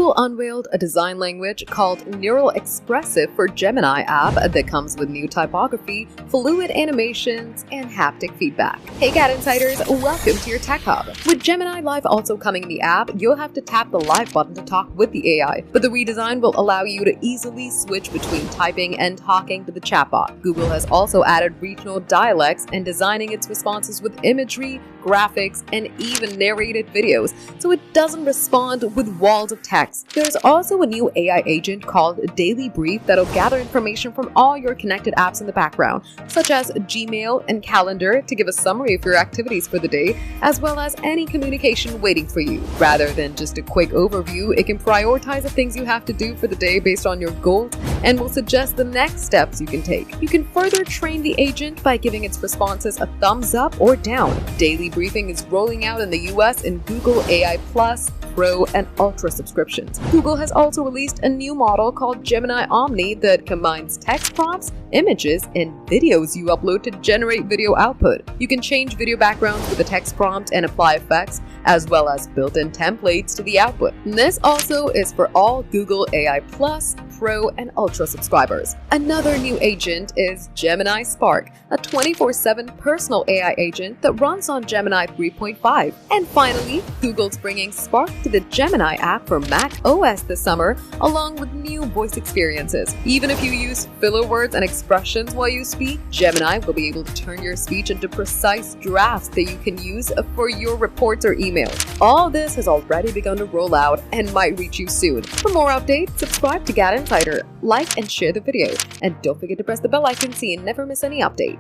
Google unveiled a design language called Neural Expressive for Gemini app that comes with new typography, fluid animations, and haptic feedback. Hey GadInsiders, welcome to your Tech Hub. With Gemini Live also coming in the app, you'll have to tap the live button to talk with the AI, but the redesign will allow you to easily switch between typing and talking to the chatbot. Google has also added regional dialects and designing its responses with imagery, graphics, and even narrated videos, so it doesn't respond with walls of text. There's also a new AI agent called Daily Brief that'll gather information from all your connected apps in the background, such as Gmail and Calendar, to give a summary of your activities for the day, as well as any communication waiting for you. Rather than just a quick overview, it can prioritize the things you have to do for the day based on your goals and will suggest the next steps you can take. You can further train the agent by giving its responses a thumbs up or down. Daily Briefing is rolling out in the US in Google AI Plus, Pro, and Ultra subscriptions. Google has also released a new model called Gemini Omni that combines text prompts, images, and videos you upload to generate video output. You can change video backgrounds with a text prompt and apply effects, as well as built-in templates to the output. And this also is for all Google AI Plus, Pro, and Ultra subscribers. Another new agent is Gemini Spark, a 24/7 personal AI agent that runs on Gemini 3.5. And finally, Google's bringing Spark to the Gemini app for Mac OS this summer, along with new voice experiences. Even if you use filler words and expressions while you speak, Gemini will be able to turn your speech into precise drafts that you can use for your reports or emails. All this has already begun to roll out and might reach you soon. For more updates, subscribe to GadInsider, like and share the video, and don't forget to press the bell icon so you never miss any update.